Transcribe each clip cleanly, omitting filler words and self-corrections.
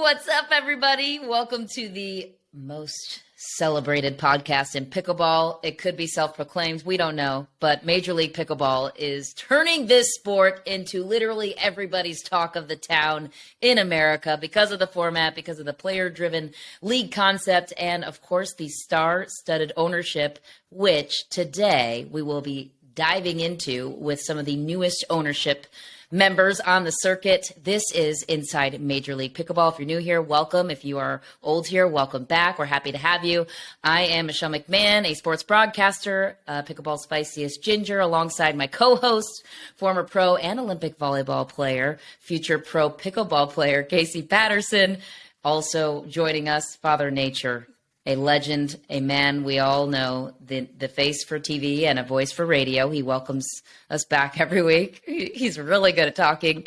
What's up, everybody? Welcome to the most celebrated podcast in pickleball. It could be self-proclaimed. We don't know. But Major League Pickleball is turning this sport into literally everybody's talk of the town in America because of the format, because of the player-driven league concept, and, of course, the star-studded ownership, which today we will be diving into with some of the newest ownership members on the circuit. This is Inside Major League Pickleball. If you're new here, welcome. If you are old here, welcome back. We're happy to have you. I am Michelle McMahon, a sports broadcaster, pickleball's spiciest ginger, alongside my co-host, former pro and Olympic volleyball player, future pro pickleball player, Casey Patterson. Also joining us, Father Nature, a legend, a man we all know, the face for TV and a voice for radio. He welcomes us back every week. He's really good at talking.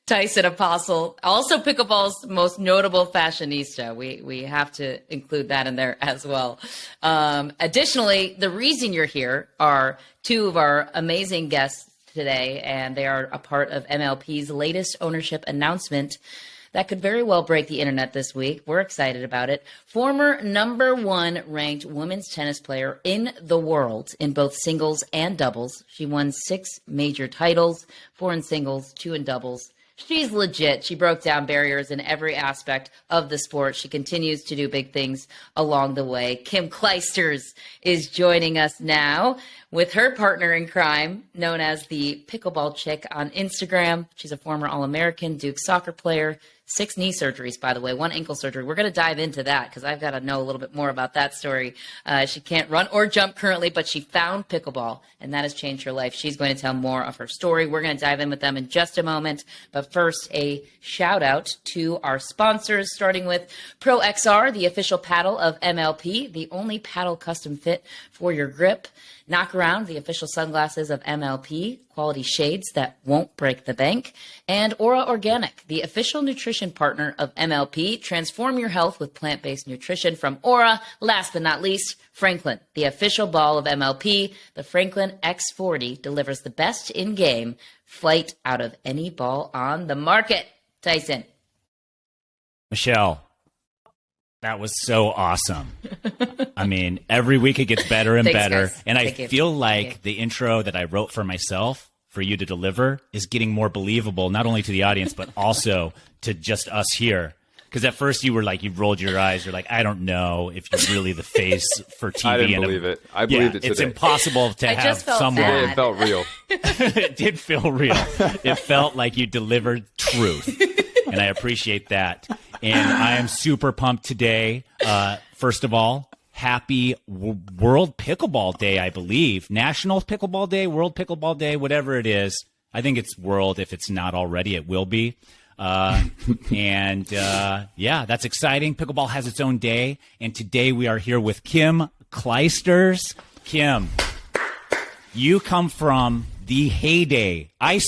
Tyson Apostle, also pickleball's most notable fashionista. We have to include that in there as well. Additionally, the reason you're here are two of our amazing guests today, and they are a part of MLP's latest ownership announcement that could very well break the internet this week. We're excited about it. Former number one ranked women's tennis player in the world in both singles and doubles. She won 6 major titles, 4 in singles, 2 in doubles. She's legit. She broke down barriers in every aspect of the sport. She continues to do big things along the way. Kim Clijsters is joining us now with her partner in crime, known as the Pickleball Chick on Instagram. She's a former All-American, Duke soccer player, 6 knee surgeries, by the way, 1 ankle surgery. We're going to dive into that because I've got to know a little bit more about that story. She can't run or jump currently, but she found pickleball, and that has changed her life. She's going to tell more of her story. We're going to dive in with them in just a moment. But first, a shout out to our sponsors, starting with Pro XR, the official paddle of MLP, the only paddle custom fit for your grip. Knock Around, the official sunglasses of MLP, quality shades that won't break the bank. And Aura Organic, the official nutrition partner of MLP. Transform your health with plant-based nutrition from Aura. Last but not least, Franklin, the official ball of MLP. The Franklin X40 delivers the best in-game flight out of any ball on the market. Tyson. Michelle, that was so awesome. I mean, every week it gets better and better. Guys. And I feel like the intro that I wrote for myself for you to deliver is getting more believable, not only to the audience, but also to just us here. Because at first you were like, you rolled your eyes. You're like, I don't know if you're really the face for TV. I didn't believe it. I believed it today. It's impossible to have someone. Today it felt real. It did feel real. It felt like you delivered truth. And I appreciate that. And I am super pumped today. First of all, happy World Pickleball Day, I believe. National Pickleball Day, World Pickleball Day, whatever it is. I think it's world. If it's not already, it will be. Yeah, that's exciting. Pickleball has its own day. And today we are here with Kim Clijsters. Kim, you come from the heyday. I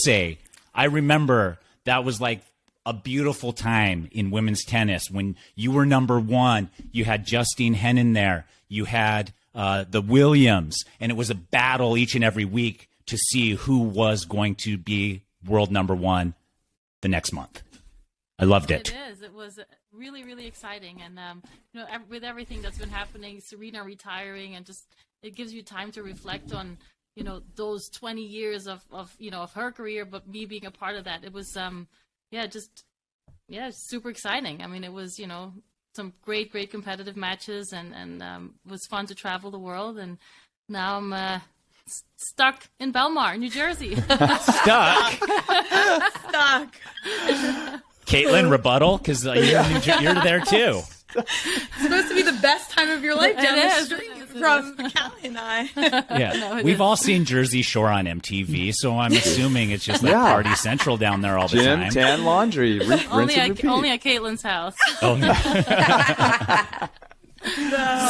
remember that was like a beautiful time in women's tennis when you were number one. You had Justine Henin there. You had the Williams, and it was a battle each and every week to see who was going to be world number one the next month. I loved it. It is. It was really, really exciting, and with everything that's been happening, Serena retiring, and just it gives you time to reflect on those 20 years of her career, but me being a part of that. It was super exciting. I mean, it was, some great competitive matches, and it was fun to travel the world. And now I'm stuck in Belmar, New Jersey. Stuck? Kaitlyn, rebuttal? Because you're there too. It's supposed to be the best time of your life down the street from Callie and I. Yeah, we've all seen Jersey Shore on MTV, so I'm assuming it's just like Party Central down there all the time. Gym, tan, laundry, rinse and repeat. Only at Kaitlyn's house. Oh, no.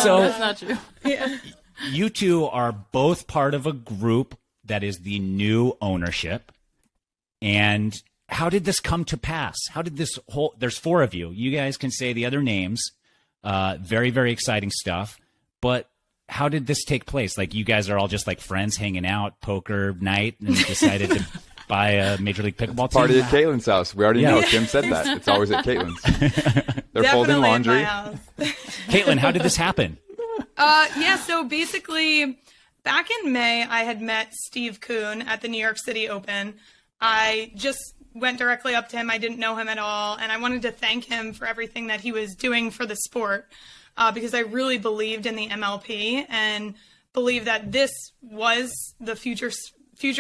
So that's not true. Yeah. You two are both part of a group that is the new ownership. And how did this come to pass? How did this there's 4 of you. You guys can say the other names. Very, very exciting stuff. But how did this take place? Like, you guys are all just like friends hanging out, poker night, and decided to by Major League Pickleball team? Party at Kaitlyn's house. We already Yeah. know. Kim said that. It's always at Kaitlyn's. They're folding Definitely at laundry. my house. Caitlyn, how did this happen? Yeah, so basically, back in May, I had met Steve Kuhn at the New York City Open. I just went directly up to him. I didn't know him at all, and I wanted to thank him for everything that he was doing for the sport, because I really believed in the MLP and believed that this was the future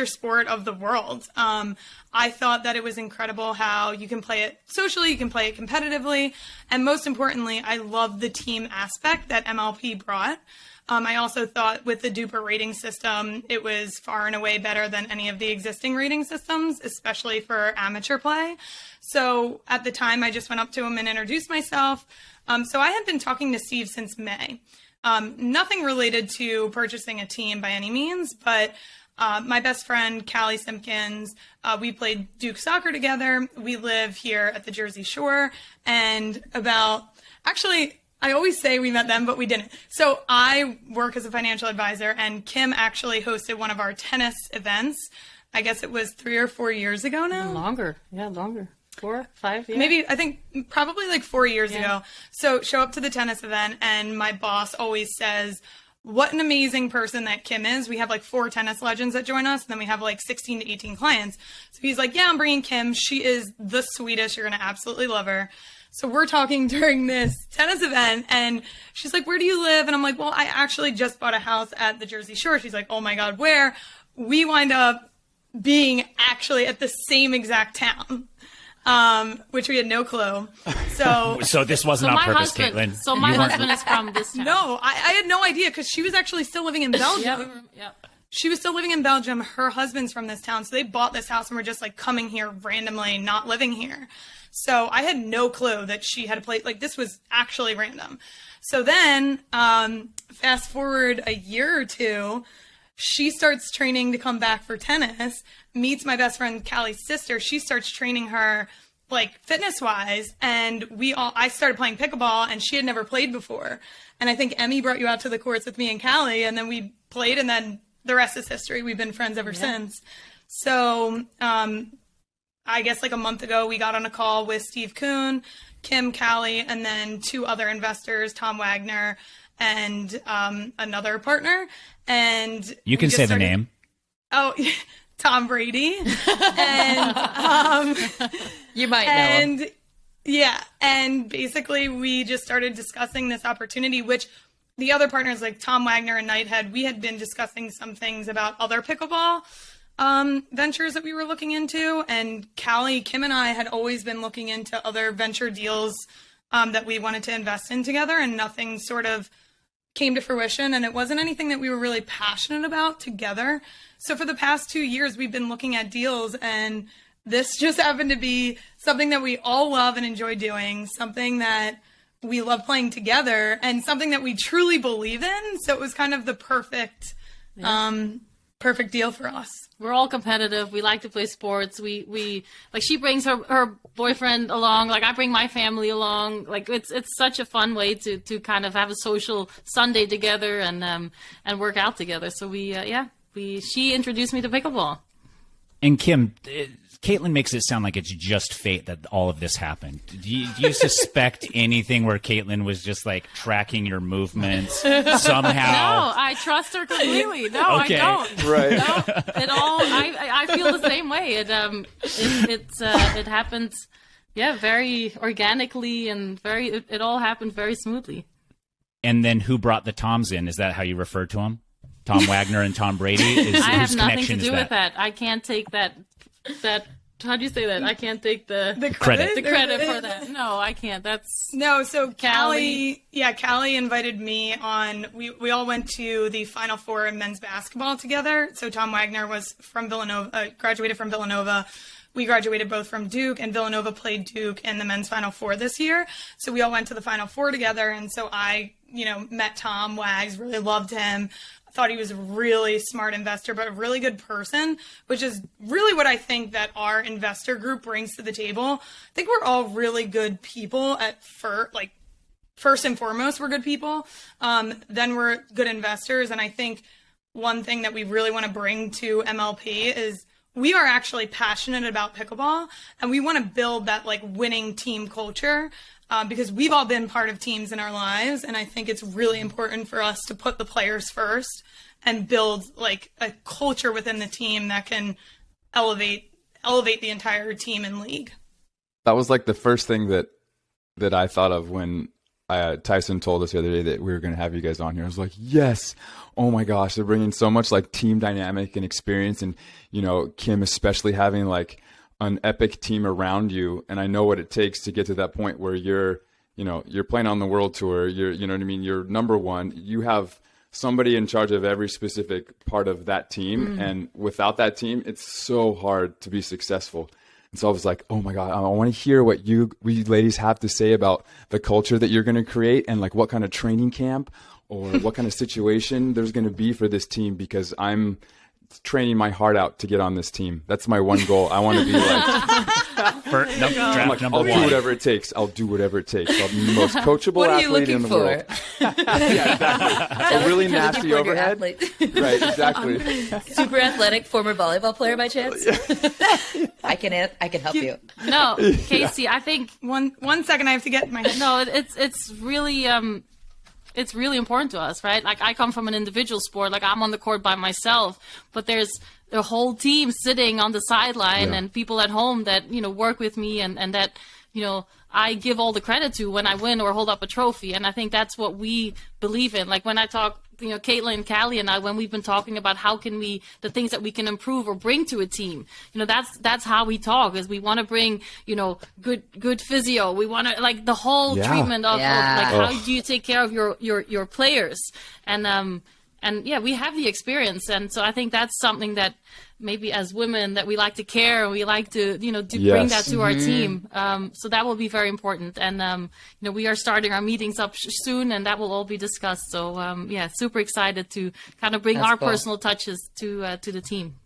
sport of the world. I thought that it was incredible how you can play it socially, you can play it competitively, and most importantly, I loved the team aspect that MLP brought. I also thought with the Duper rating system, it was far and away better than any of the existing rating systems, especially for amateur play. So at the time, I just went up to him and introduced myself. So I had been talking to Steve since May. Nothing related to purchasing a team by any means, but my best friend, Callie Simpkins, we played Duke soccer together. We live here at the Jersey Shore, and I always say we met them, but we didn't. So I work as a financial advisor, and Kim actually hosted one of our tennis events. I guess it was 3 or 4 years ago now. Longer. 4, 5, yeah. Maybe, I think probably like 4 years ago. So show up to the tennis event, and my boss always says, what an amazing person that Kim is. We have like 4 tennis legends that join us, and then we have like 16 to 18 clients. So he's like, yeah, I'm bringing Kim. She is the sweetest. You're going to absolutely love her. So we're talking during this tennis event, and she's like, where do you live? And I'm like, well, I actually just bought a house at the Jersey Shore. She's like, oh my God, where? We wind up being actually at the same exact town, which we had no clue. So this wasn't on purpose, Caitlyn. So my husband is from this town. No, I had no idea, because she was actually still living in Belgium. Yep. She was still living in Belgium. Her husband's from this town. So they bought this house and were just like coming here randomly, not living here. So I had no clue that she had a place. Like, this was actually random. So then, fast forward a year or two, she starts training to come back for tennis, meets my best friend Callie's sister. She starts training her, like, fitness-wise, and I started playing pickleball, and she had never played before. And I think Emmy brought you out to the courts with me and Callie, and then we played, and then the rest is history. We've been friends ever since. So, I guess like a month ago, we got on a call with Steve Kuhn, Kim, Callie, and then 2 other investors, Tom Wagner and another partner. And you can say the name. Oh, Tom Brady. And You might know him. yeah, and basically we just started discussing this opportunity, which the other partners like Tom Wagner and Nighthead, we had been discussing some things about other pickleball ventures that we were looking into, and Callie, Kim, and I had always been looking into other venture deals that we wanted to invest in together, and nothing sort of came to fruition, and it wasn't anything that we were really passionate about together. So for the past 2 years, we've been looking at deals, and this just happened to be something that we all love and enjoy doing, something that we love playing together, and something that we truly believe in. So it was kind of the perfect deal for us. We're all competitive. We like to play sports. We like, she brings her boyfriend along. Like, I bring my family along. Like, it's such a fun way to kind of have a social Sunday together and work out together. So she introduced me to pickleball. And Kim, Caitlyn makes it sound like it's just fate that all of this happened. Do you suspect anything where Caitlyn was just like tracking your movements somehow? No, I trust her completely. No, Okay. I don't. Right. No, it all. I feel the same way. It happened, very organically, and it all happened very smoothly. And then who brought the Toms in? Is that how you refer to them? Tom Wagner and Tom Brady? I have whose nothing connection to is do with that. I can't take that. How do you say that? I can't take the Credit. credit for that. No, I can't. No, so Callie. Callie invited me on. We all went to the Final Four in men's basketball together. So Tom Wagner was from Villanova, graduated from Villanova. We graduated both from Duke, and Villanova played Duke in the men's Final Four this year. So we all went to the Final Four together, and so I, met Tom Wags, really loved him. Thought he was a really smart investor, but a really good person, which is really what I think that our investor group brings to the table. I think we're all really good people at first and foremost, we're good people. Then we're good investors. And I think one thing that we really want to bring to MLP is we are actually passionate about pickleball, and we want to build that like winning team culture. Because we've all been part of teams in our lives, and I think it's really important for us to put the players first and build like a culture within the team that can elevate the entire team and league. That was like the first thing that I thought of when Tyson told us the other day that we were going to have you guys on here. I was like, yes, oh my gosh, they're bringing so much like team dynamic and experience, and Kim especially having like an epic team around you. And I know what it takes to get to that point where you're playing on the world tour. You know what I mean? You're number one. You have somebody in charge of every specific part of that team. And without that team, it's so hard to be successful. And so I was like, oh my God, I want to hear what we ladies have to say about the culture that you're going to create, and like what kind of training camp or what kind of situation there's going to be for this team, because I'm training my heart out to get on this team. That's my one goal. I want to be like, draft number I'll one. do whatever it takes. I'll do whatever it takes. I'll be the most coachable What are you athlete in looking the for? world. Yeah, exactly. A really nasty overhead. Right, exactly. Super athletic former volleyball player by chance? I can help you. No, Casey, I think One second, I have to get my. no, it's really important to us, right? Like, I come from an individual sport, like I'm on the court by myself, but there's a whole team sitting on the sideline and people at home that, work with me and that, I give all the credit to when I win or hold up a trophy. And I think that's what we believe in. Like when I talk, Kaitlyn, Callie, and I, when we've been talking about how can the things that we can improve or bring to a team, that's how we talk, is we want to bring, good physio. We want to like the whole treatment of like, how do you take care of your players? And yeah, we have the experience. And so I think that's something that maybe as women that we like to care, and we like to, bring that to our team. So that will be very important. And, we are starting our meetings up soon, and that will all be discussed. So, yeah, super excited to kind of bring our personal touches to the team.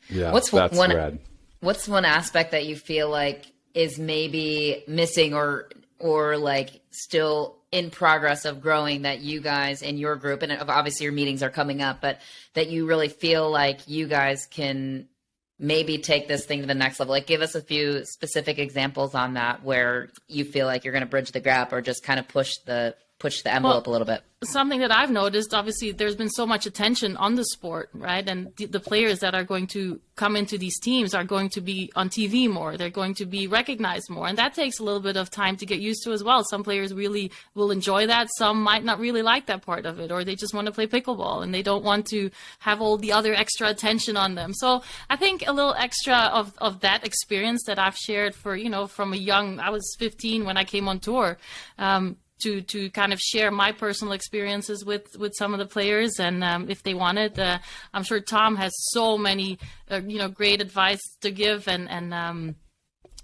Yeah, What's that's one rad. What's one aspect that you feel like is maybe missing or like still in progress of growing that you guys in your group, and obviously your meetings are coming up, but that you really feel like you guys can maybe take this thing to the next level? Like, give us a few specific examples on that where you feel like you're going to bridge the gap or just kind of push the envelope a little bit. Something that I've noticed, obviously, there's been so much attention on the sport, right? And the players that are going to come into these teams are going to be on TV more. They're going to be recognized more. And that takes a little bit of time to get used to as well. Some players really will enjoy that. Some might not really like that part of it, or they just want to play pickleball and they don't want to have all the other extra attention on them. So I think a little extra of that experience that I've shared for, from I was 15 when I came on tour, to kind of share my personal experiences with some of the players, and if they want it, I'm sure Tom has so many great advice to give, and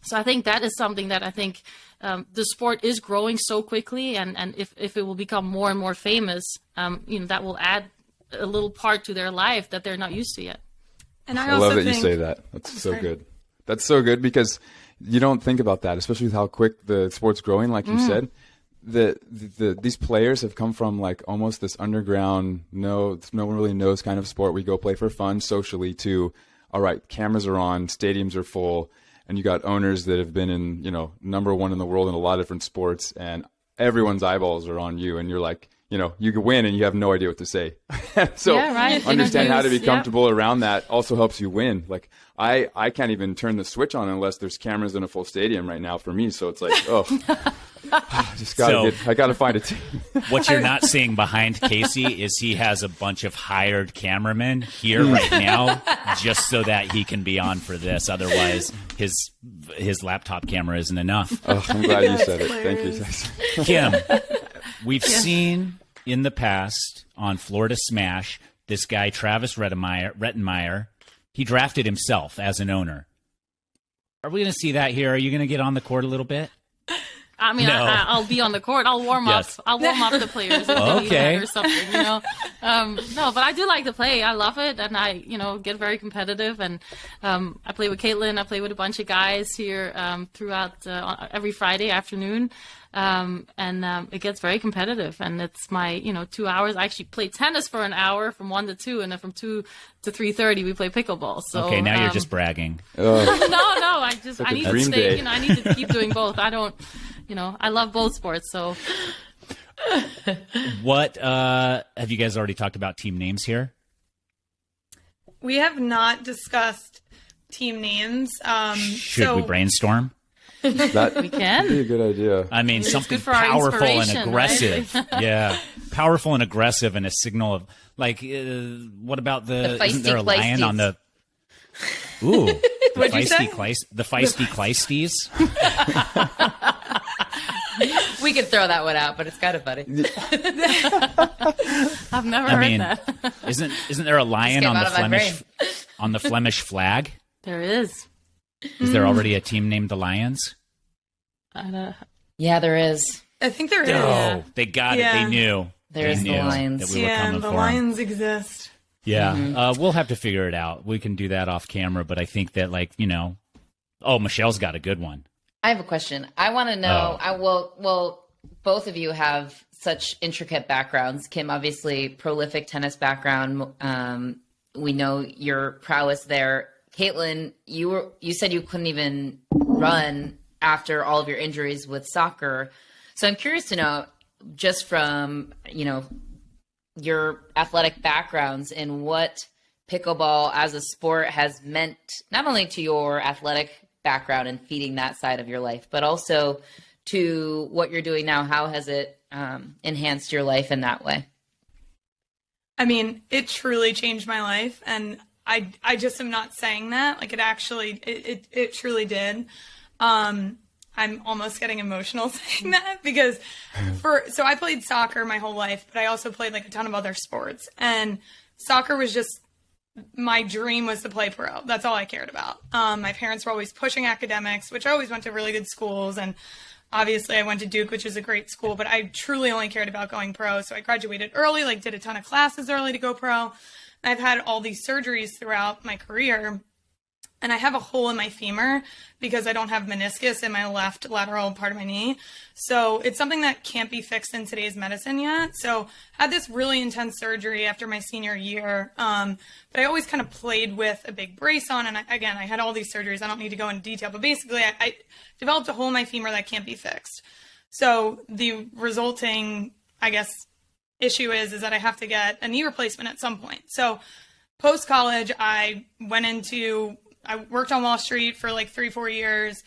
so I think that is something that I think the sport is growing so quickly, and if it will become more and more famous, that will add a little part to their life that they're not used to yet. And I love that you say that. That's so good. That's so good, because you don't think about that, especially with how quick the sport's growing, like you said. These players have come from like almost this underground, no one really knows kind of sport. We go play for fun socially, to, all right, cameras are on, stadiums are full, and you got owners that have been in, number one in the world in a lot of different sports, and everyone's eyeballs are on you, and you're like, you can win and you have no idea what to say. So understand how to be comfortable around that also helps you win. Like I can't even turn the switch on unless there's cameras in a full stadium right now for me. So it's like, I gotta find a team. What you're not seeing behind Casey is he has a bunch of hired cameramen here right now just so that he can be on for this. Otherwise, his laptop camera isn't enough. Oh, I'm glad you said it. Thank you, Tyson. Kim, we've seen in the past on Florida Smash this guy Travis Rettenmeyer. He drafted himself as an owner. Are we going to see that here? Are you going to get on the court a little bit? I mean, No. I'll be on the court. I'll warm Yes. up. I'll warm up the players if they need Okay. that or something, No, but I do like to play. I love it, and I, get very competitive. And I play with Kaitlyn. I play with a bunch of guys here throughout every Friday afternoon. It gets very competitive, and it's my 2 hours. I actually play tennis for an hour from 1 to 2, and then from 2 to 3:30 we play pickleball. So Okay, now you're just bragging. no, I a need to dream stay. day. I need to keep doing both. I don't, I love both sports. So What have you guys already talked about team names here? We have not discussed team names. Should we brainstorm? That we can. would be a good idea. I mean, something good for our powerful and inspiration, aggressive. right? Yeah, powerful and aggressive, and a signal of like, what about The isn't there a feisty lion on the? Clijsters. Ooh, the What'd you say? the feisty Clijsters. We could throw that one out, but it's kind of funny. I've never I heard mean, that. isn't there a lion came on the out of my Flemish on the Flemish flag? There is. Is there already a team named the Lions? Yeah, there is. I think there is. Oh, they got it. Yeah. They knew. There's They the knew Lions. that we were Yeah, coming the for 'em. Lions exist. Yeah, we'll have to figure it out. We can do that off camera, but I think that Michelle's got a good one. I have a question. I want to know. Oh. Well, both of you have such intricate backgrounds. Kim, obviously, prolific tennis background. We know your prowess there. Kaitlyn, you said you couldn't even run after all of your injuries with soccer. So I'm curious to know, just from your athletic backgrounds, and what pickleball as a sport has meant not only to your athletic background and feeding that side of your life, but also to what you're doing now. How has it enhanced your life in that way? I mean, it truly changed my life, and I just am not saying that. Like, it truly did. I'm almost getting emotional saying that, because so I played soccer my whole life, but I also played like a ton of other sports, and soccer was just, my dream was to play pro. That's all I cared about. My parents were always pushing academics, which I always went to really good schools, and obviously I went to Duke, which is a great school, but I truly only cared about going pro. So I graduated early, like did a ton of classes early to go pro. And I've had all these surgeries throughout my career, and I have a hole in my femur because I don't have meniscus in my left lateral part of my knee. So it's something that can't be fixed in today's medicine yet. So I had this really intense surgery after my senior year. But I always kind of played with a big brace on. And I had all these surgeries. I don't need to go into detail, but basically I developed a hole in my femur that can't be fixed. So the resulting, I guess, issue is that I have to get a knee replacement at some point. So post-college, I worked on Wall Street for like 3-4 years.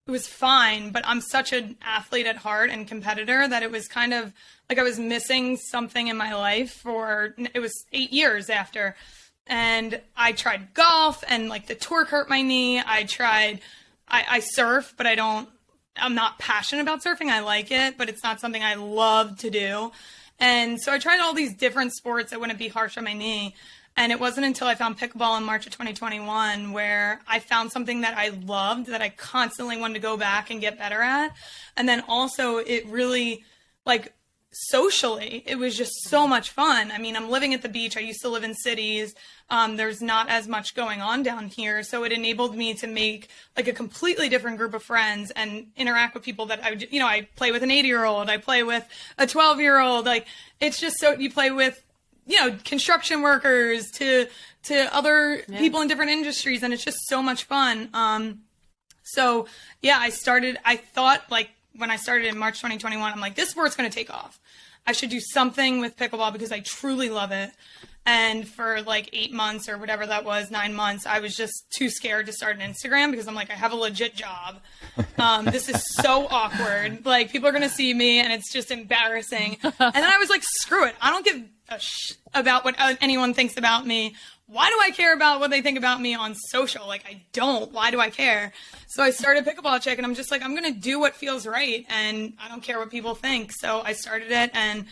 It was fine, but I'm such an athlete at heart and competitor that it was kind of like I was missing something in my life it was 8 years after. And I tried golf, and like the torque hurt my knee. I surf, but I'm not passionate about surfing. I like it, but it's not something I love to do. And so I tried all these different sports that wouldn't be harsh on my knee. And it wasn't until I found pickleball in March of 2021 where I found something that I loved, that I constantly wanted to go back and get better at. And then also it really, like, socially, it was just so much fun. I mean, I'm living at the beach. I used to live in cities. There's not as much going on down here. So it enabled me to make like a completely different group of friends and interact with people that I play with an 80-year-old. I play with a 12-year-old. Like, it's just so, you play with, construction workers to other people in different industries. And it's just so much fun. So yeah, I thought, like, when I started in March 2021, I'm like, this sport's going to take off. I should do something with pickleball because I truly love it. And for like 8 months or whatever that was, 9 months, I was just too scared to start an Instagram because I'm like, I have a legit job. This is so awkward. Like, people are going to see me and it's just embarrassing. And then I was like, screw it. I don't give a about what anyone thinks about me. Why do I care about what they think about me on social? Like, I don't. Why do I care? So I started Pickleball Chick, and I'm just like, I'm going to do what feels right, and I don't care what people think. So I started it, and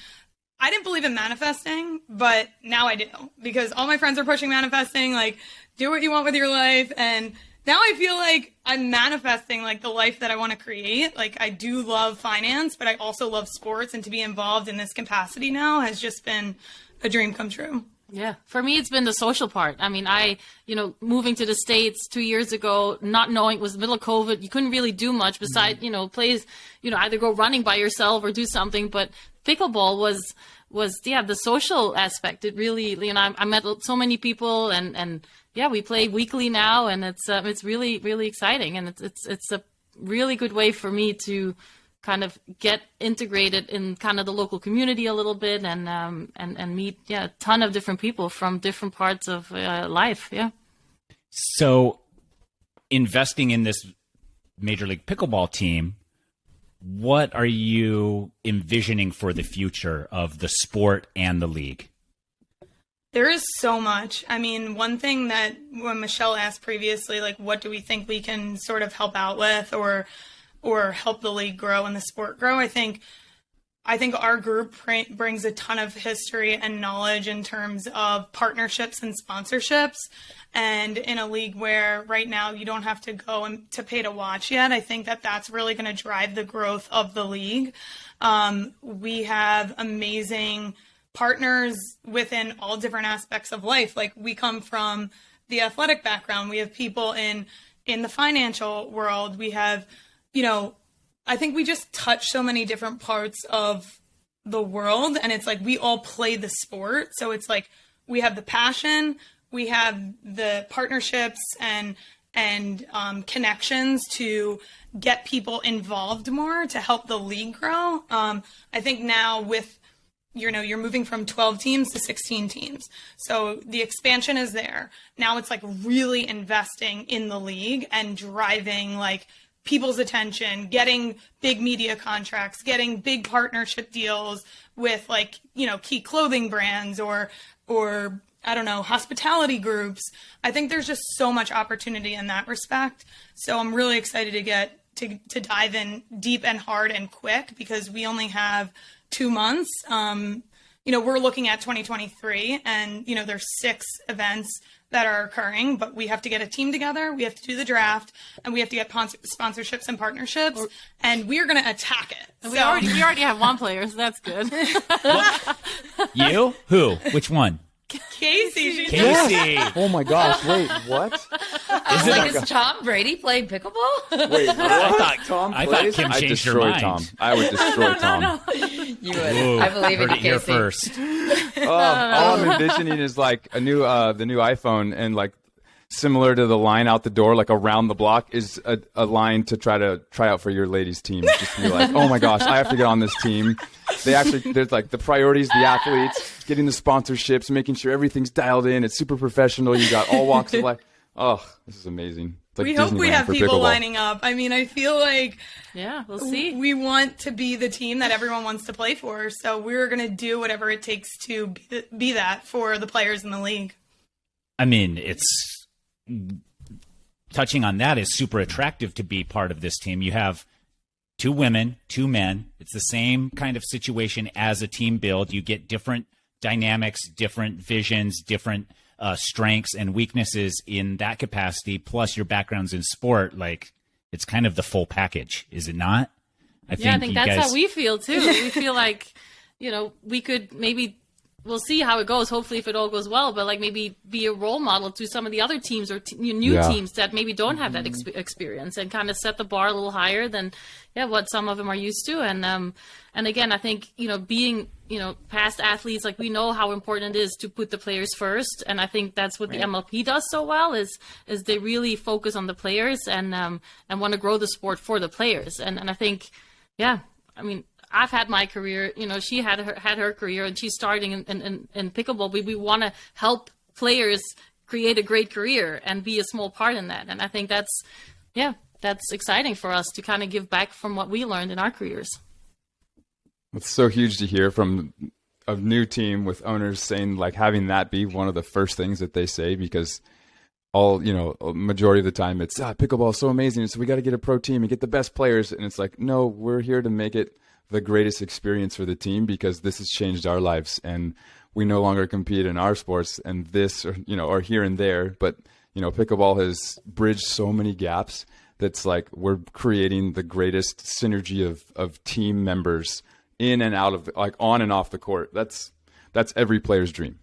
I didn't believe in manifesting, but now I do, because all my friends are pushing manifesting, like, do what you want with your life. And now I feel like I'm manifesting like the life that I want to create. Like I do love finance, but I also love sports, and to be involved in this capacity now has just been a dream come true. Yeah, for me, it's been the social part. I mean, moving to the States 2 years ago, not knowing, it was the middle of COVID. You couldn't really do much besides, either go running by yourself or do something. But pickleball was the social aspect. It really, I met so many people, and we play weekly now, and it's really, really exciting. And it's a really good way for me to kind of get integrated in kind of the local community a little bit, and meet a ton of different people from different parts of life. Yeah. So investing in this Major League Pickleball team, what are you envisioning for the future of the sport and the league? There is so much. I mean, one thing that when Michelle asked previously, like, what do we think we can sort of help out with or help the league grow and the sport grow, I think our group brings a ton of history and knowledge in terms of partnerships and sponsorships. And in a league where right now you don't have to go and to pay to watch yet, I think that that's really going to drive the growth of the league. We have amazing partners within all different aspects of life. Like, we come from the athletic background. We have people in the financial world. We have, I think we just touch so many different parts of the world, and it's like we all play the sport. So it's like we have the passion, we have the partnerships and connections to get people involved more to help the league grow. I think now with, you're moving from 12 teams to 16 teams. So the expansion is there. Now it's like really investing in the league and driving like people's attention, getting big media contracts, getting big partnership deals with like, key clothing brands or I don't know, hospitality groups. I think there's just so much opportunity in that respect. So I'm really excited to get to dive in deep and hard and quick, because we only have 2 months. We're looking at 2023, and, there's 6 events that are occurring, but we have to get a team together, we have to do the draft, and we have to get sponsorships and partnerships, and we're going to attack it. And we already have one player, so that's good. You? Who? Which one? Casey. Casey. Oh my gosh! Wait, what? Is Tom Brady playing pickleball? Wait, what? I thought Kim I'd changed her destroy mind. Tom. I would destroy Tom. You would. Ooh, I believe in heard you, it here Casey. first. All I'm envisioning is like the new iPhone, and like similar to the line out the door, like around the block, is a line to try out for your ladies' team. Just to be like, oh my gosh, I have to get on this team. There's like the priorities, the athletes, getting the sponsorships, making sure everything's dialed in. It's super professional. You got all walks of life. Oh, this is amazing. It's like We hope we Disneyland have for people pickleball. lining up. I mean, I feel like We'll see. we want to be the team that everyone wants to play for. So we're going to do whatever it takes to be that for the players in the league. I mean, it's touching on that is super attractive to be part of this team. You have 2 women, 2 men. It's the same kind of situation as a team build. You get different dynamics, different visions, different strengths and weaknesses in that capacity, plus your backgrounds in sport. Like, it's kind of the full package, is it not? I think that's how we feel too. We feel like, we could maybe, we'll see how it goes. Hopefully, if it all goes well, but like maybe be a role model to some of the other teams or new teams that maybe don't have that experience, and kind of set the bar a little higher than what some of them are used to. And again, I think being past athletes, like, we know how important it is to put the players first, and I think that's what the MLP does so well is they really focus on the players and want to grow the sport for the players. And I think I mean, I've had my career, she had her career, and she's starting in pickleball. We want to help players create a great career and be a small part in that. And I think that's exciting for us to kind of give back from what we learned in our careers. It's so huge to hear from a new team with owners saying, like, having that be one of the first things that they say, because a majority of the time it's pickleball is so amazing, so we got to get a pro team and get the best players. And it's like, no, we're here to make it the greatest experience for the team, because this has changed our lives, and we no longer compete in our sports and this or here and there, but You know, pickleball has bridged so many gaps that's like we're creating the greatest synergy of team members in and out of like on and off the court. That's every player's dream.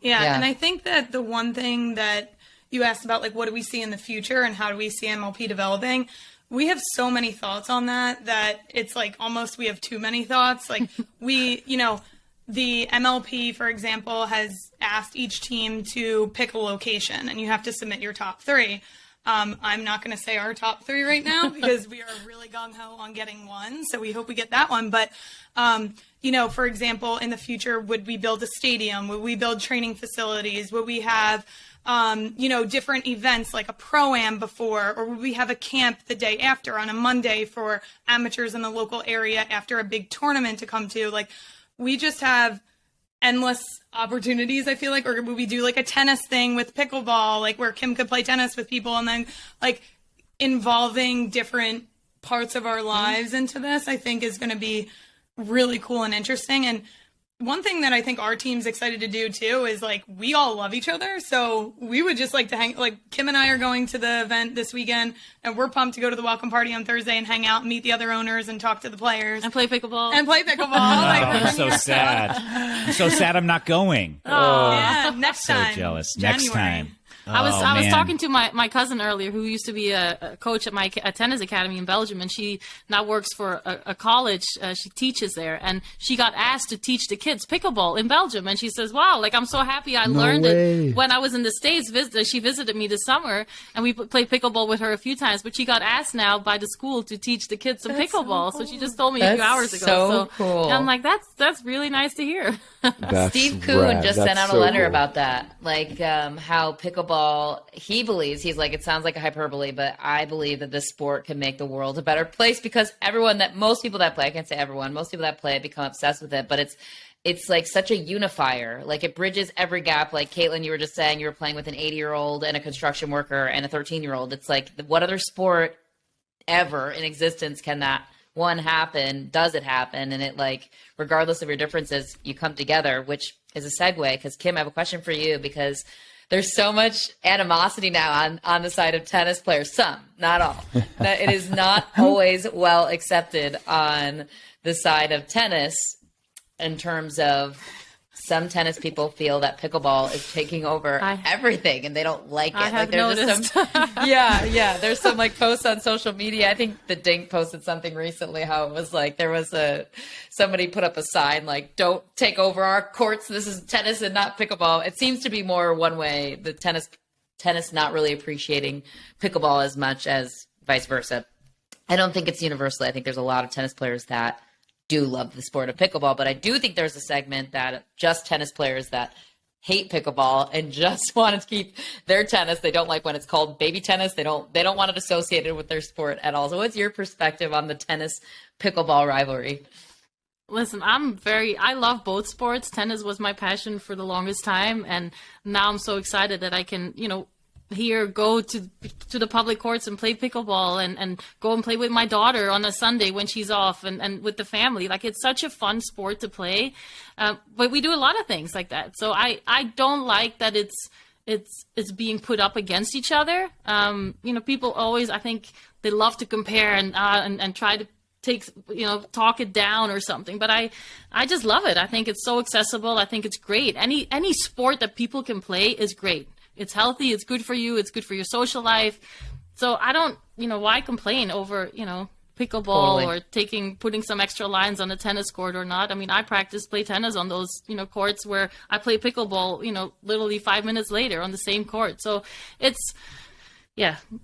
Yeah, and I think that the one thing that you asked about, like, what do we see in the future and how do we see MLP developing? We have so many thoughts on that it's like almost we have too many thoughts. Like we, you know, the MLP, for example, has asked each team to pick a location and you have to submit your top 3. I'm not going to say our top 3 right now because we are really gung-ho on getting one. So we hope we get that one. But, you know, for example, in the future, would we build a stadium? Would we build training facilities? Would we have, you know, different events like a pro-am before? Or would we have a camp the day after on a Monday for amateurs in the local area after a big tournament to come to? Like, we just have endless opportunities, I feel like. Or would we do like a tennis thing with pickleball, like where Kim could play tennis with people, and then like involving different parts of our lives into this, I think is going to be really cool and interesting. And one thing that I think our team's excited to do too is like we all love each other, so we would just like to hang. Like Kim and I are going to the event this weekend, and we're pumped to go to the welcome party on Thursday and hang out, and meet the other owners, and talk to the players And play pickleball. I'm so sad. I'm so sad I'm not going. Yeah, next So time. jealous. January. Next time. I was man. talking to my cousin earlier, who used to be a coach at my tennis academy in Belgium, and she now works for a college. She teaches there, and she got asked to teach the kids pickleball in Belgium. And she says, "Wow, like I'm so happy I learned it when I was in the States." She visited me this summer, and we played pickleball with her a few times. But she got asked now by the school to teach the kids some pickleball. So she just told me a few hours ago. So cool. And I'm like, that's really nice to hear. Steve Kuhn just sent out a letter about that, like how pickleball, he believes, he's like, it sounds like a hyperbole, but I believe that this sport can make the world a better place because most people that play, I can't say everyone, most people that play it become obsessed with it, but it's like such a unifier. Like it bridges every gap. Like Kaitlyn, you were just saying you were playing with an 80-year-old and a construction worker and a 13-year-old. It's like, what other sport ever in existence can that one happen? Does it happen? And it, like, regardless of your differences, you come together, which is a segue because Kim, I have a question for you because there's so much animosity now on the side of tennis players. Some, not all. That it is not always well accepted on the side of tennis in terms of some tennis people feel that pickleball is taking over everything and they don't like it. I have noticed. There's some like posts on social media. I think the Dink posted something recently how it was like there was somebody put up a sign like, don't take over our courts. This is tennis and not pickleball. It seems to be more one way, the tennis not really appreciating pickleball as much as vice versa. I don't think it's universally. I think there's a lot of tennis players that do love the sport of pickleball, but I do think there's a segment that just tennis players that hate pickleball and just want to keep their tennis. They don't like when it's called baby tennis. They don't want it associated with their sport at all. So what's your perspective on the tennis pickleball rivalry? Listen, I love both sports. Tennis was my passion for the longest time, and now I'm so excited that I can, go to the public courts and play pickleball and go and play with my daughter on a Sunday when she's off and with the family. Like, it's such a fun sport to play. But we do a lot of things like that. So I don't like that it's being put up against each other. People always, I think they love to compare and try to talk it down or something. But I just love it. I think it's so accessible. I think it's great. Any sport that people can play is great. It's healthy. It's good for you. It's good for your social life. So I don't, why complain over, pickleball or putting some extra lines on a tennis court or not. I mean, I play tennis on those, courts where I play pickleball, literally 5 minutes later on the same court. So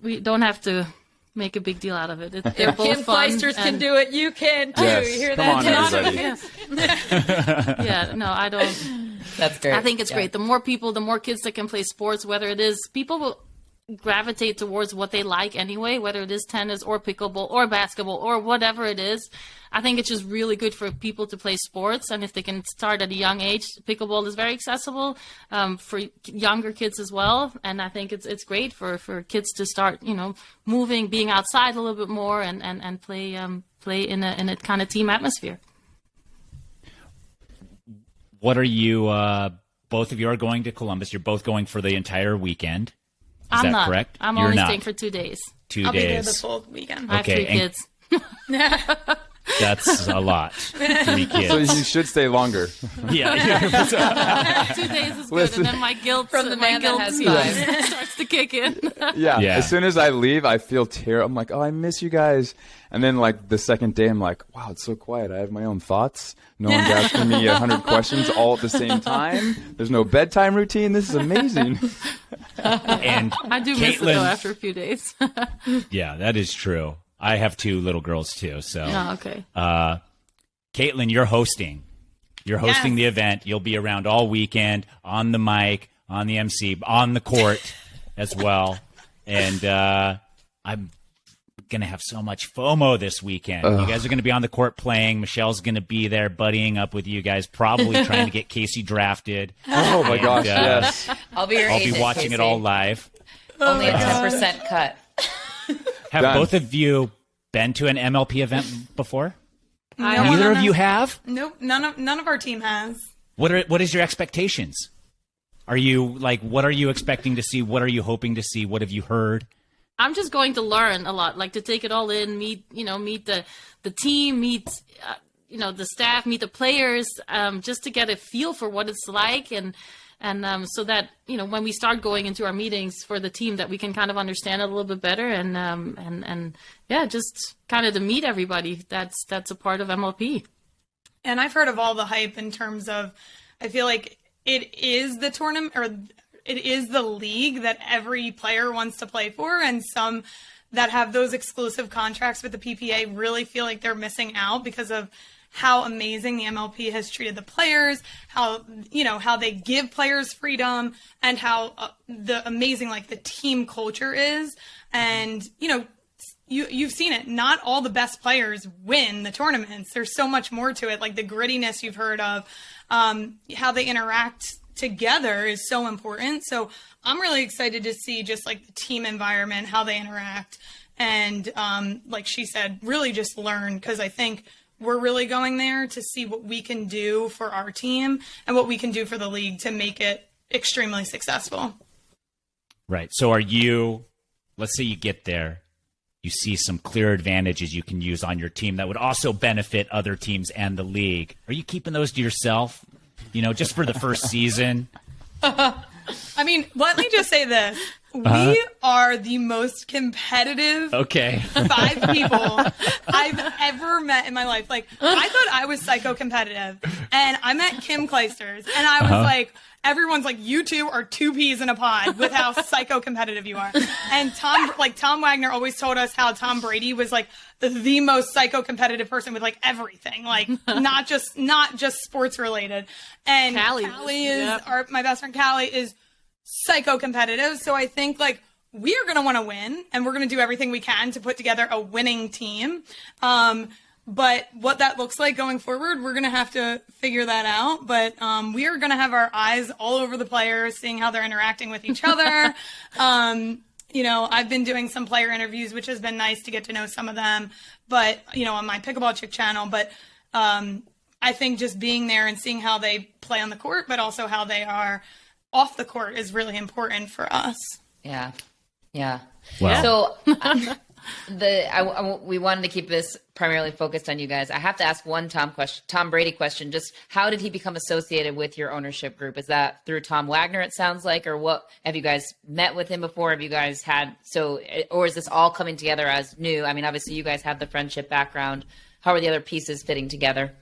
we don't have to make a big deal out of it. They're both Kim fun. Clijsters can do it. You can too. Yes. You hear Come that? on, everybody. Yeah, no, I don't. That's great. I think it's great. The more people, the more kids that can play sports, whether it is, people will gravitate towards what they like anyway, whether it is tennis or pickleball or basketball or whatever it is. I think it's just really good for people to play sports. And if they can start at a young age, pickleball is very accessible for younger kids as well. And I think it's great for kids to start, moving, being outside a little bit more and play in a kind of team atmosphere. What are you, both of you are going to Columbus. You're both going for the entire weekend. Is I'm that not. correct? I'm You're only not. staying for 2 days. 2 I'll be there the days. full weekend. I have Okay, 3 and- kids. That's a lot. 3 So kids. you should stay longer. Yeah. 2 days is good, Listen. and then my guilt From the man that has five. starts to kick in. Yeah. Yeah. As soon as I leave, I feel terrible. I'm like, oh, I miss you guys. And then like the second day, I'm like, wow, it's so quiet. I have my own thoughts. No one's asking me 100 questions all at the same time. There's no bedtime routine. This is amazing. And I do miss it though Kaitlyn- after a few days. Yeah, that is true. I have 2 little girls too. So, Oh, okay. Kaitlyn, you're hosting. You're hosting Yes. the event. You'll be around all weekend on the mic, on the MC, on the court as well. And I'm going to have so much FOMO this weekend. You guys are going to be on the court playing. Michelle's going to be there buddying up with you guys, probably trying to get Casey drafted. Oh my And, gosh, yes. I'll be your I'll agent, be watching Casey. it all live. Only a 10% cut. Have Done. both of you been to an MLP event before? No, Neither no, of no. you have? Nope, none of our team has. What is your expectations? Are you like, what are you expecting to see? What are you hoping to see? What have you heard? I'm just going to learn a lot, like to take it all in, meet the team, meet the staff, meet the players, just to get a feel for what it's like, and so that when we start going into our meetings for the team, that we can kind of understand it a little bit better, and yeah, just kind of to meet everybody that's a part of MLP. And I've heard of all the hype in terms of, I feel like it is the tournament, or it is the league that every player wants to play for, and some that have those exclusive contracts with the PPA really feel like they're missing out because of how amazing the MLP has treated the players, how they give players freedom, and how the amazing like the team culture is. And you've seen it. Not all the best players win the tournaments. There's so much more to it. Like the grittiness you've heard of, how they interact together is so important. So I'm really excited to see just like the team environment, how they interact, and like she said, really just learn, because I think we're really going there to see what we can do for our team and what we can do for the league to make it extremely successful. Right. So let's say you get there, you see some clear advantages you can use on your team that would also benefit other teams and the league. Are you keeping those to yourself? Just for the first season? I mean, let me just say this. We are the most competitive Okay. 5 people I've ever met in my life. Like, I thought I was psycho competitive, and I met Kim Clijsters, and I was like, everyone's like, you two are 2 peas in a pod with how psycho competitive you are. And Tom Wagner always told us how Tom Brady was like the most psycho competitive person with like everything, like not just sports related. And Callie is my best friend. Callie is psycho competitive. So I think like we are going to want to win, and we're going to do everything we can to put together a winning team. But what that looks like going forward, we're going to have to figure that out. But we are going to have our eyes all over the players, seeing how they're interacting with each other. I've been doing some player interviews, which has been nice to get to know some of them, but, on my Pickleball Chick channel. But I think just being there and seeing how they play on the court, but also how they are off the court is really important for us. Yeah. Yeah. Wow. So we wanted to keep this primarily focused on you guys. I have to ask one Tom Brady question. Just how did he become associated with your ownership group? Is that through Tom Wagner, it sounds like, or what? Have you guys met with him before? Have you guys or is this all coming together as new? I mean, obviously you guys have the friendship background. How are the other pieces fitting together?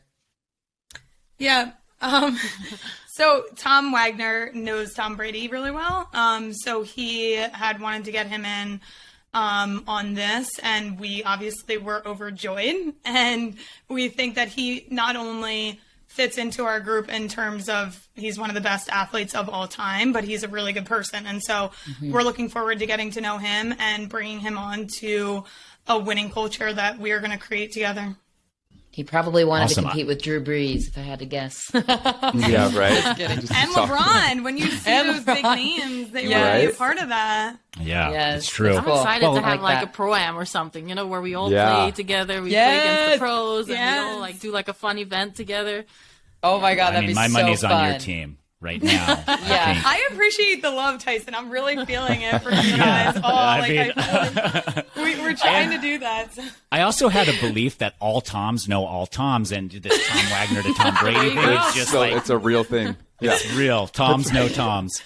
Yeah. So Tom Wagner knows Tom Brady really well. So he had wanted to get him in on this, and we obviously were overjoyed. And we think that he not only fits into our group in terms of he's one of the best athletes of all time, but he's a really good person. And so we're looking forward to getting to know him and bringing him on to a winning culture that we are going to create together. He probably wanted Awesome. to compete with Drew Brees, if I had to guess. Yeah, right. And LeBron, when you see those big names, they want to be a part of that. Yeah, Yes, it's true. I'm Cool. excited Well, to have like like that. a pro-am or something, where we all Yeah. play together. We play against Yes. the pros, and we all Yes. like do like a fun event together. Oh my God, I that'd mean, be my so money's fun. on your team, right now. Yeah. I appreciate the love, Tyson. I'm really feeling it from you guys. We're trying to do that. I also had a belief that all Toms know all Toms, and this Tom Wagner to Tom Brady thing is just So like it's a real thing. Yeah. it's real. Toms know Toms.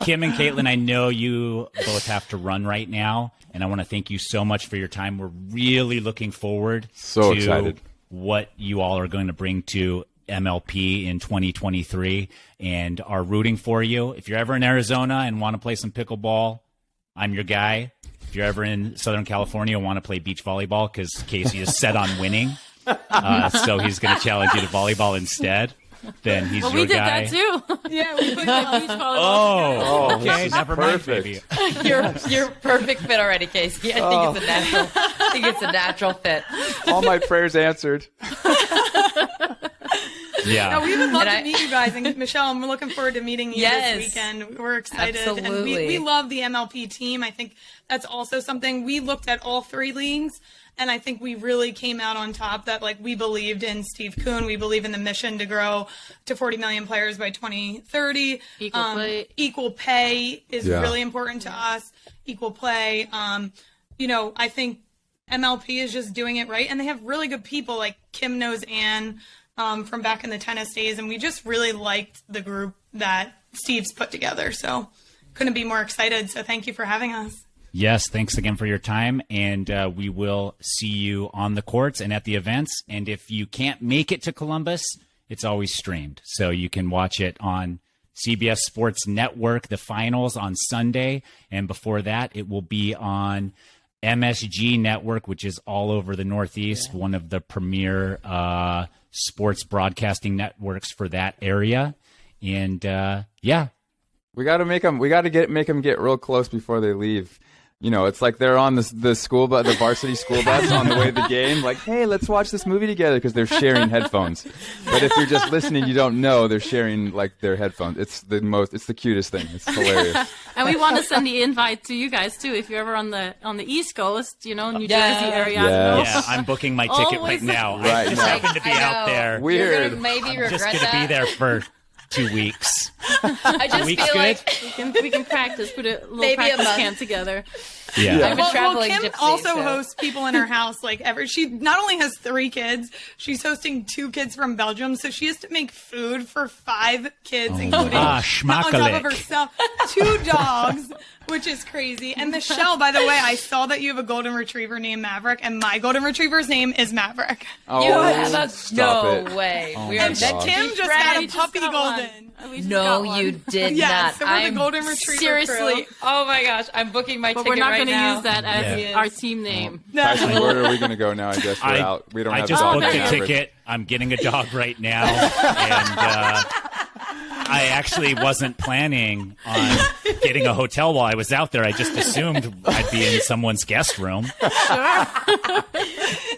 Kim and Kaitlyn, I know you both have to run right now, and I want to thank you so much for your time. We're really looking forward So to excited. what you all are going to bring to MLP in 2023 and are rooting for you. If you're ever in Arizona and want to play some pickleball, I'm your guy. If you're ever in Southern California and want to play beach volleyball, because Casey is set on winning, so he's going to challenge you to volleyball instead, then he's Well, your we did guy. that too. Yeah, we put Like beach volleyball together. Oh, okay, this is never mind, perfect. baby. You're perfect fit already, Casey. I think it's a natural fit. All my prayers answered. Yeah. No, we would love And to meet you guys. And Michelle, I'm looking forward to meeting you Yes. this weekend. We're excited. And Absolutely. we love the MLP team. I think that's also something we looked at all three leagues. And I think we really came out on top that like we believed in Steve Kuhn. We believe in the mission to grow to 40 million players by 2030. Equal play. Equal pay is Yeah. really important to us. Equal play. I think MLP is just doing it right. And they have really good people like Kim knows Ann from back in the tennis days. And we just really liked the group that Steve's put together. So couldn't be more excited. So thank you for having us. Yes, thanks again for your time, and we will see you on the courts and at the events. And if you can't make it to Columbus, it's always streamed, so you can watch it on CBS Sports Network, the finals on Sunday, and before that, it will be on MSG Network, which is all over the Northeast, one of the premier sports broadcasting networks for that area. And yeah, We got to make them. We got to make them get real close before they leave. You know, it's like they're on the school bus, the varsity school bus on the way to the game. Like, hey, let's watch this movie together because they're sharing headphones. But if you're just listening, you don't know they're sharing like their headphones. It's the cutest thing. It's hilarious. And we want to send the invite to you guys too. If you're ever on the East Coast, New Jersey area. Yes. yeah, I'm booking my ticket right Always now. I Right just now. happen to be I out know. there. Weird. You're gonna maybe regret Just gonna that. be there for 2 weeks. I just weeks feel good? like We can practice, put a little Maybe a practice month. camp together. Yeah. I'm a traveling Kim gypsy. also so. hosts people in her house. Like she not only has 3 kids, she's hosting 2 kids from Belgium, so she has to make food for 5 kids, including on top of schmackelijk. herself 2 dogs, which is crazy. And Michelle, by the way, I saw that you have a golden retriever named Maverick, and my golden retriever's name is Maverick. Oh, You have a stop no it. way. Oh we my are And God. Tim just friends. got a We just puppy got one. golden. We just No, got one. you did Yeah, not. so we're the I'm golden retriever seriously. crew. Oh my gosh, I'm booking my But ticket we're not right going to now. use that as Yeah. our team name. Tyson, where are we going to go now? I guess we're out. We don't I have just dog booked a average. ticket. I'm getting a dog right now, and I actually wasn't planning on getting a hotel while I was out there. I just assumed I'd be in someone's guest room. I know.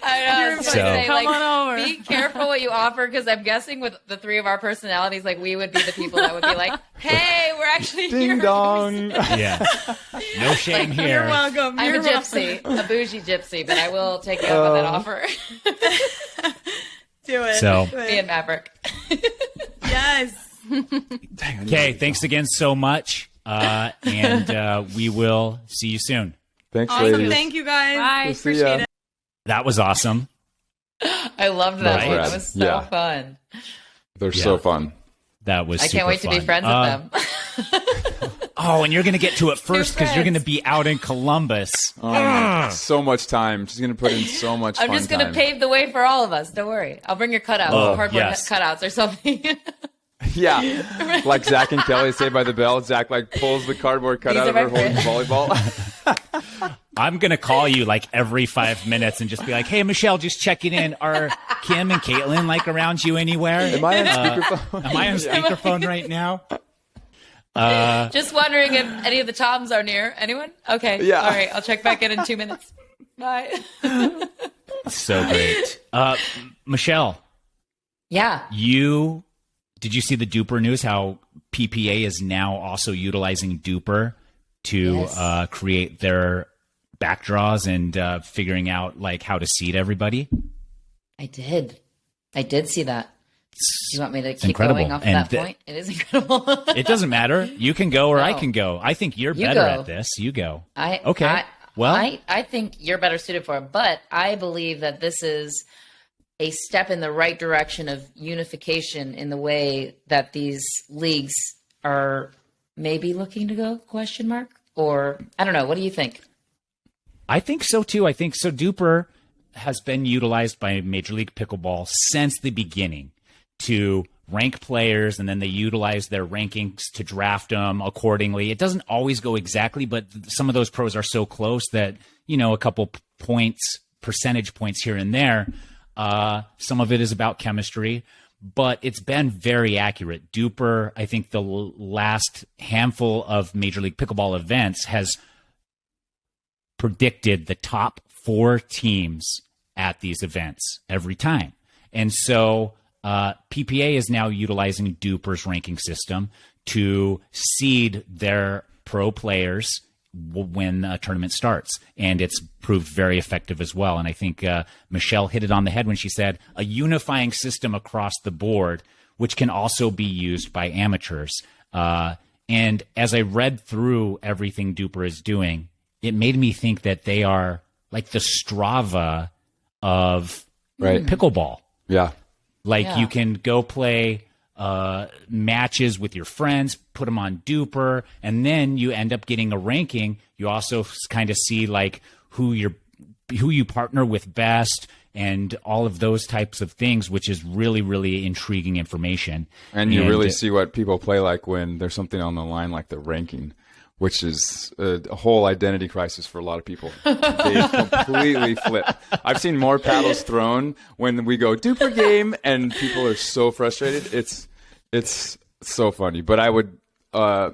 I was So- gonna say, Come on over. Be careful what you offer, because I'm guessing with the 3 of our personalities, like we would be the people that would be like, "Hey, we're actually Ding here." dong. Yeah, no shame You're here. welcome. I'm You're a gypsy, a bougie gypsy, but I will take you up on that offer. welcome. Do it. So- Do Me it. and Maverick. Yes. Okay, thanks again so much, and we will see you soon. Thanks, Awesome. ladies. Thank you guys. Bye. We'll see ya. Appreciate it. That was awesome. I loved that Right. one. That was so Yeah. fun. They're so fun. That was. I can't super wait to be fun. friends with them. Oh, and you're going to get to it first because you're friends. going to be out in Columbus. So much time. She's going to put in so much I'm fun just going to time. pave the way for all of us. Don't worry. I'll bring your cutouts, Oh, cardboard yes. cutouts or something. Yeah. Like Zach and Kelly say by the bell. Zach like pulls the cardboard cutout These of are her my holding volleyball. I'm going to call you like every 5 minutes and just be like, hey, Michelle, just checking in. Are Kim and Kaitlyn like around you anywhere? Am I on speakerphone? Am I on speakerphone right now? Just wondering if any of the Toms are near. Anyone? Okay. Yeah. All right. I'll check back in 2 minutes. Bye. So great. Michelle, Yeah. did you see the Duper news? How PPA is now also utilizing Duper to Yes. create their back draws and figuring out like how to seed everybody? I did see that. You want me to keep incredible. going off And that point? It is incredible. It doesn't matter. You can go or I No. can go. I think you're You better go. at this. You go. Okay. Well, I think you're better suited for it, but I believe that this is a step in the right direction of unification in the way that these leagues are maybe looking to go, question mark? Or I don't know. What do you think? I think so too. I think so. Duper has been utilized by Major League Pickleball since the beginning to rank players, and then they utilize their rankings to draft them accordingly. It doesn't always go exactly, but some of those pros are so close that, a couple points, percentage points here and there. Some of it is about chemistry, but it's been very accurate. Duper, I think the last handful of Major League Pickleball events has predicted the top 4 teams at these events every time. And so PPA is now utilizing Duper's ranking system to seed their pro players when a tournament starts. And it's proved very effective as well. And I think Michelle hit it on the head when she said a unifying system across the board, which can also be used by amateurs. And as I read through everything Duper is doing, it made me think that they are like the Strava of pickleball. Yeah. You can go play matches with your friends, put them on Duper, and then you end up getting a ranking. You also kind of see like who you partner with best and all of those types of things, which is really, really intriguing information. And you really see what people play like when there's something on the line like the ranking, which is a whole identity crisis for a lot of people. They completely flip. I've seen more paddles thrown when we go Duper game, and people are so frustrated. It's so funny. But I'd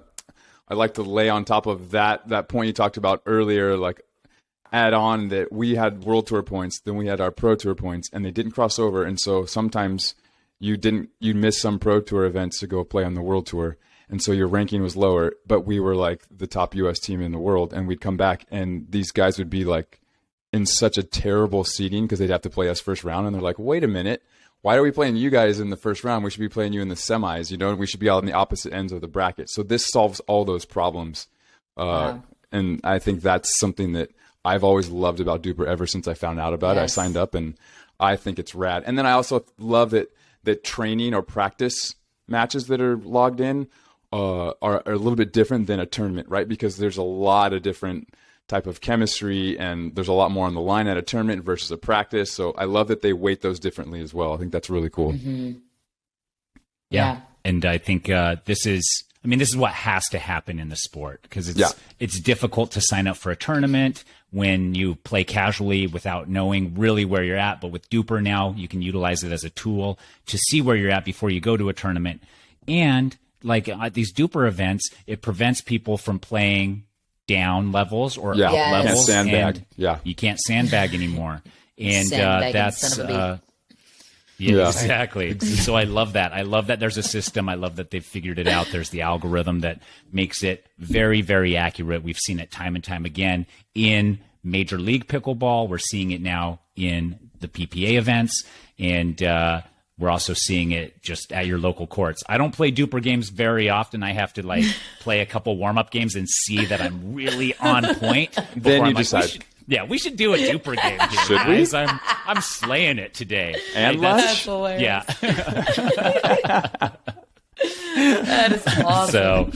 like to lay on top of that point you talked about earlier, like add on that we had World Tour points, then we had our Pro Tour points, and they didn't cross over. And so sometimes you miss some Pro Tour events to go play on the World Tour. And so your ranking was lower, but we were like the top US team in the world. And we'd come back and these guys would be like in such a terrible seeding because they'd have to play us first round. And they're like, wait a minute, why are we playing you guys in the first round? We should be playing you in the semis. We should be out on the opposite ends of the bracket. So this solves all those problems. And I think that's something that I've always loved about Duper ever since I found out about it. I signed up and I think it's rad. And then I also love that training or practice matches that are logged in are a little bit different than a tournament, right? Because there's a lot of different type of chemistry and there's a lot more on the line at a tournament versus a practice. So I love that they weight those differently as well. I think that's really cool. Mm-hmm. Yeah. And I think this is what has to happen in the sport because it's difficult to sign up for a tournament when you play casually without knowing really where you're at. But with Duper now, you can utilize it as a tool to see where you're at before you go to a tournament. And like at these Duper events, it prevents people from playing down levels or up levels. Can't sandbag. You can't sandbag anymore. And that's exactly. So I love that. I love that there's a system. I love that they've figured it out. There's the algorithm that makes it very, very accurate. We've seen it time and time again in Major League Pickleball. We're seeing it now in the PPA events. And we're also seeing it just at your local courts. I don't play Duper games very often. I have to play a couple warm-up games and see that I'm really on point. Then you decide. We should do a Duper game here, should guys. we? I'm slaying it today. And lunch? Yeah. That is awesome. So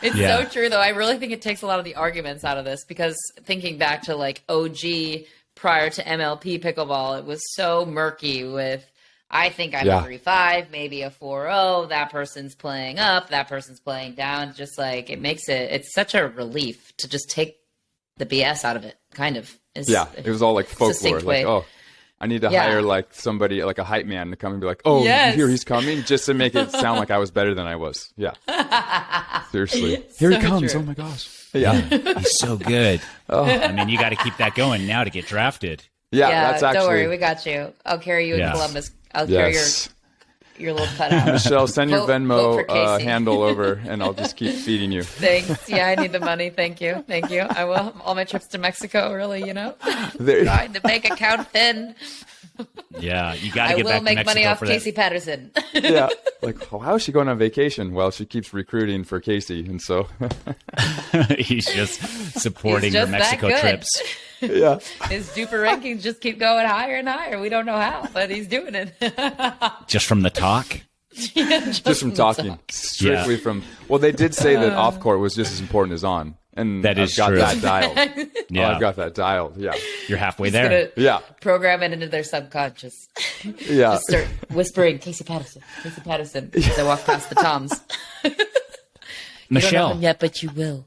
it's so true, though. I really think it takes a lot of the arguments out of this because thinking back to like OG prior to MLP pickleball, it was so murky with I think I'm a 3-5, maybe a 4-0. That person's playing up, that person's playing down. Just like it's such a relief to just take the BS out of it, kind of. It was all like folklore. Like, I need to hire like somebody, like a hype man to come and be like, you hear he's coming, just to make it sound like I was better than I was. Yeah. Seriously. Here he comes. True. Oh my gosh. Yeah. He's so good. You got to keep that going now to get drafted. Yeah, that's actually. Don't worry, we got you. I'll carry you in Columbus. I'll carry your little cutout. Michelle, send your Venmo handle over, and I'll just keep feeding you. Thanks. Yeah, I need the money. Thank you. I will. All my trips to Mexico, really, There. Trying the bank account thin. Yeah, you got to I get will back to make Mexico money off for Casey that. Patterson. Yeah. Like, how is she going on vacation? Well, she keeps recruiting for Casey. And so, He's just supporting He's your just that Mexico good. trips. yeah. His duper rankings just keep going higher and higher. We don't know how, but he's doing it. Just from the talk. Just from talking. Strictly from, well, they did say that off court was just as important as on. And That is I've got true. that dialed. Yeah. Oh, I've got that dialed. Yeah. You're halfway He's there. gonna Yeah. program it into their subconscious. Yeah. Just start whispering, Casey Patterson, as I walk past the Toms. You don't know Michelle, him yet, but you will.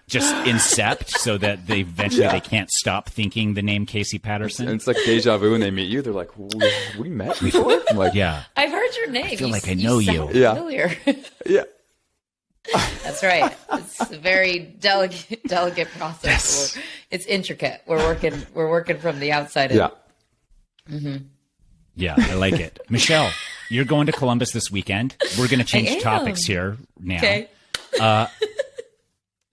just incept so that they eventually they can't stop thinking the name Casey Patterson. And it's like deja vu when they meet you. They're like, we met before? I'm like, Yeah. I've heard your name. I feel like I know you. sound Yeah. familiar. yeah. That's right. It's a very delicate process. Yes. It's intricate. We're working from the outside in. Yeah. Yeah, I like it. Michelle, you're going to Columbus this weekend. We're going to change am. topics here now. Okay.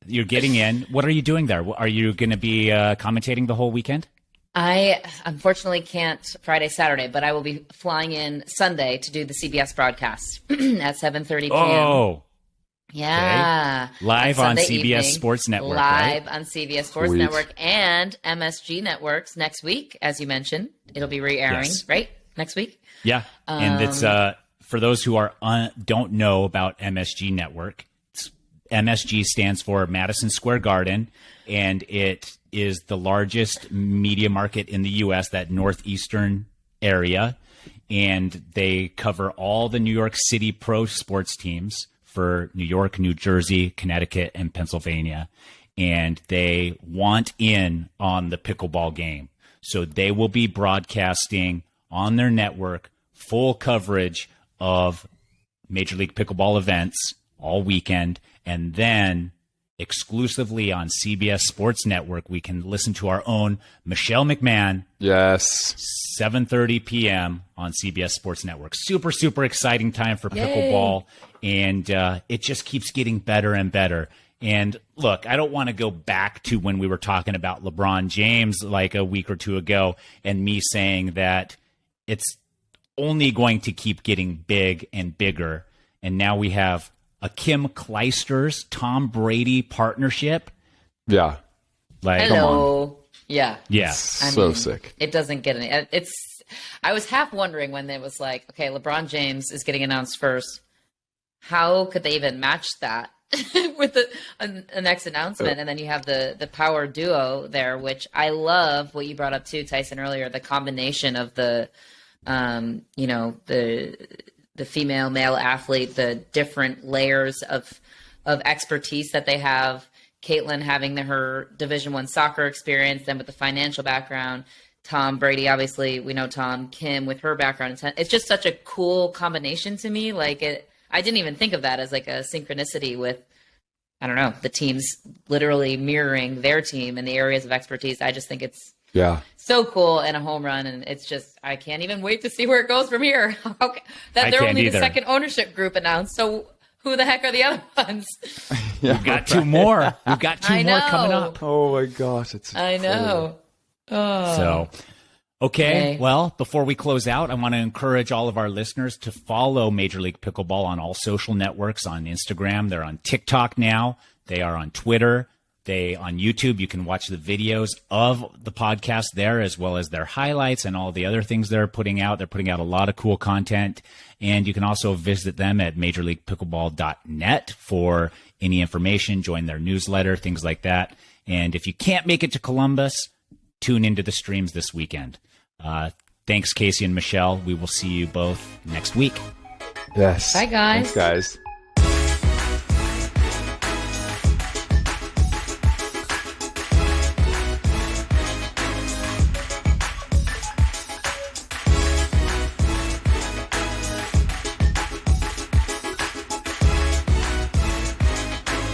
You're getting in. What are you doing there? Are you going to be commentating the whole weekend? I unfortunately can't Friday, Saturday, but I will be flying in Sunday to do the CBS broadcast at 7:30 p.m. Oh, Yeah. Live on Sunday CBS evening, Sports Network, Live right? on CBS Sports Sweet. Network and MSG Networks next week, as you mentioned. It'll be re-airing, Yes. right? Next week? Yeah, and it's for those who are don't know about MSG Network. MSG stands for Madison Square Garden, and it is the largest media market in the U.S., that northeastern area, and they cover all the New York City pro sports teams for New York, New Jersey, Connecticut, and Pennsylvania, and they want in on the pickleball game. So they will be broadcasting on their network full coverage of Major League Pickleball events all weekend, and then exclusively on CBS Sports Network, we can listen to our own Michelle McMahon, Yes. 7:30 p.m. on CBS Sports Network. Super, super exciting time for pickleball, and it just keeps getting better and better. And look, I don't want to go back to when we were talking about LeBron James like a week or two ago and me saying that it's only going to keep getting big and bigger. And now we have a Kim Clijsters, Tom Brady partnership. Yeah. Like, Hello. Yeah. yeah. So sick. It doesn't get any. I was half wondering when it was like, okay, LeBron James is getting announced first. How could they even match that with the next announcement? And then you have the power duo there, which I love. What you brought up too, Tyson, earlier, the combination of the female male athlete, the different layers of expertise that they have. Kaitlyn having her Division I soccer experience, then with the financial background. Tom Brady, obviously, we know Tom. Kim with her background. It's just such a cool combination to me. I didn't even think of that as like a synchronicity with, I don't know, the teams literally mirroring their team in the areas of expertise. I just think it's Yeah. so cool and a home run, and it's just, I can't even wait to see where it goes from here. I They're can't only either. the second ownership group announced, so who the heck are the other ones? We've got two more. We've got two I more know. coming up. Oh my gosh. It's I know. Oh. So, okay. Okay. Well, before we close out, I want to encourage all of our listeners to follow Major League Pickleball on all social networks. On Instagram, they're on TikTok now. They are on Twitter. On YouTube, you can watch the videos of the podcast there, as well as their highlights and all the other things they're putting out. They're putting out a lot of cool content. And you can also visit them at majorleaguepickleball.net for any information, join their newsletter, things like that. And if you can't make it to Columbus, tune into the streams this weekend. Thanks, Casey and Michelle. We will see you both next week. Yes. Bye, guys. Thanks, guys.